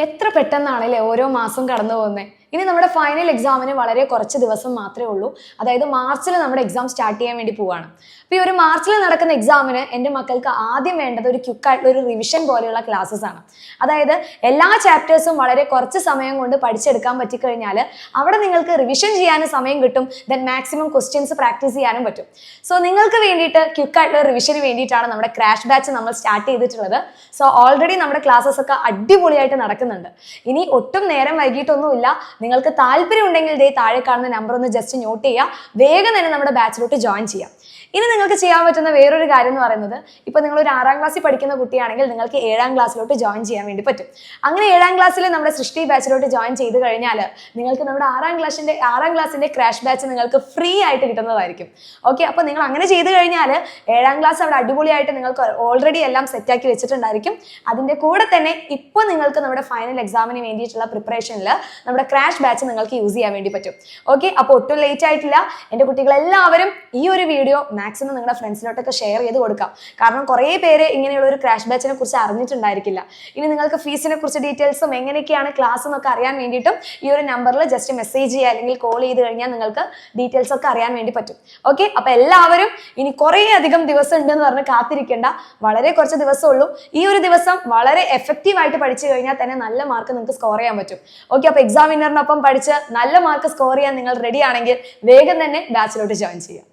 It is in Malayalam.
എത്ര പെട്ടെന്നാണല്ലേ ഓരോ മാസം കടന്നു പോകുന്നത്. ഇനി നമ്മുടെ ഫൈനൽ എക്സാമിന് വളരെ കുറച്ച് ദിവസം മാത്രമേ ഉള്ളൂ. അതായത് മാർച്ചിൽ നമ്മുടെ എക്സാം സ്റ്റാർട്ട് ചെയ്യാൻ വേണ്ടി പോവാണ്. അപ്പോൾ ഈ ഒരു മാർച്ചിൽ നടക്കുന്ന എക്സാമിന് എൻ്റെ മക്കൾക്ക് ആദ്യം വേണ്ടത് ഒരു ക്വിക്കായിട്ടുള്ള ഒരു റിവിഷൻ പോലെയുള്ള ക്ലാസ്സസ് ആണ്. അതായത് എല്ലാ ചാപ്റ്റേഴ്സും വളരെ കുറച്ച് സമയം കൊണ്ട് പഠിച്ചെടുക്കാൻ പറ്റിക്കഴിഞ്ഞാൽ അവിടെ നിങ്ങൾക്ക് റിവിഷൻ ചെയ്യാനും സമയം കിട്ടും. ദെൻ മാക്സിമം ക്വസ്റ്റ്യൻസ് പ്രാക്ടീസ് ചെയ്യാനും പറ്റും. സോ നിങ്ങൾക്ക് വേണ്ടിയിട്ട് ക്വിക്കായിട്ടുള്ള റിവിഷന് വേണ്ടിയിട്ടാണ് നമ്മുടെ ക്രാഷ് ബാച്ച് നമ്മൾ സ്റ്റാർട്ട് ചെയ്തിട്ടുള്ളത്. സോ ഓൾറെഡി നമ്മുടെ ക്ലാസ്സസ് ഒക്കെ അടിപൊളിയായിട്ട് നടക്കുന്നുണ്ട്. ഇനി ഒട്ടും നേരം വൈകിട്ടൊന്നുമില്ല. നിങ്ങൾക്ക് താല്പര്യം ഉണ്ടെങ്കിൽ ദേ താഴെ കാണുന്ന നമ്പർ ഒന്ന് ജസ്റ്റ് നോട്ട് ചെയ്യുക. വേഗം തന്നെ നമ്മുടെ ബാച്ചിലോട്ട് ജോയിൻ ചെയ്യാം. ഇനി നിങ്ങൾക്ക് ചെയ്യാൻ പറ്റുന്ന വേറൊരു കാര്യം എന്ന് പറയുന്നത്, ഇപ്പോൾ നിങ്ങൾ ഒരു 6ാം ക്ലാസ്സിൽ പഠിക്കുന്ന കുട്ടിയാണെങ്കിൽ നിങ്ങൾക്ക് 7ാം ക്ലാസ്സിലോട്ട് ജോയിൻ ചെയ്യാൻ വേണ്ടി പറ്റും. അങ്ങനെ 7ാം ക്ലാസ്സിൽ നമ്മുടെ സൃഷ്ടി ബാച്ചിലോട്ട് ജോയിൻ ചെയ്ത് കഴിഞ്ഞാൽ നിങ്ങൾക്ക് നമ്മുടെ 6ാം ക്ലാസ്സിന്റെ ക്രാഷ് ബാച്ച് നിങ്ങൾക്ക് ഫ്രീ ആയിട്ട് കിട്ടുന്നതായിരിക്കും. ഓക്കെ, അപ്പോൾ നിങ്ങൾ അങ്ങനെ ചെയ്ത് കഴിഞ്ഞാൽ 7ാം ക്ലാസ് അവിടെ അടിപൊളിയായിട്ട് നിങ്ങൾക്ക് ഓൾറെഡി എല്ലാം സെറ്റാക്കി വെച്ചിട്ടുണ്ടായിരിക്കും. അതിൻ്റെ കൂടെ തന്നെ ഇപ്പോൾ നിങ്ങൾക്ക് നമ്മുടെ ഫൈനൽ എക്സാമിന് വേണ്ടിയിട്ടുള്ള പ്രിപ്പറേഷനിൽ നമ്മുടെ ക്രാഷ് ബാച്ച് നിങ്ങൾക്ക് യൂസ് ചെയ്യാൻ വേണ്ടി പറ്റും. ഓക്കെ, അപ്പോൾ ഒട്ടും ലേറ്റ് ആയിട്ടില്ല. എൻ്റെ കുട്ടികളെല്ലാവരും ഈ ഒരു വീഡിയോ മാക്സിമം നിങ്ങളുടെ ഫ്രണ്ട്സിലോട്ടൊക്കെ ഷെയർ ചെയ്ത് കൊടുക്കാം. കാരണം കുറേ പേര് ഇങ്ങനെയുള്ള ഒരു ക്രാഷ് ബാച്ചിനെ കുറിച്ച് അറിഞ്ഞിട്ടുണ്ടായിരിക്കില്ല. ഇനി നിങ്ങൾക്ക് ഫീസിനെ കുറിച്ച് ഡീറ്റെയിൽസും എങ്ങനെയൊക്കെയാണ് ക്ലാസ് എന്നൊക്കെ അറിയാൻ വേണ്ടിയിട്ടും ഈ ഒരു നമ്പറിൽ ജസ്റ്റ് മെസ്സേജ് ചെയ്യുക അല്ലെങ്കിൽ കോൾ ചെയ്ത് കഴിഞ്ഞാൽ നിങ്ങൾക്ക് ഡീറ്റെയിൽസ് ഒക്കെ അറിയാൻ വേണ്ടി പറ്റും. ഓക്കെ, അപ്പോൾ എല്ലാവരും ഇനി കുറേ അധികം ദിവസം ഉണ്ടെന്ന് പറഞ്ഞ് കാത്തിരിക്കേണ്ട. വളരെ കുറച്ച് ദിവസമുള്ളൂ. ഈ ഒരു ദിവസം വളരെ എഫക്റ്റീവായിട്ട് പഠിച്ചു കഴിഞ്ഞാൽ തന്നെ നല്ല മാർക്ക് നിങ്ങൾക്ക് സ്കോർ ചെയ്യാൻ പറ്റും. ഓക്കെ, അപ്പോൾ എക്സാം വിന്നറിനൊപ്പം പഠിച്ച് നല്ല മാർക്ക് സ്കോർ ചെയ്യാൻ നിങ്ങൾ റെഡി ആണെങ്കിൽ വേഗം തന്നെ ബാച്ചിലോട്ട് ജോയിൻ ചെയ്യാം.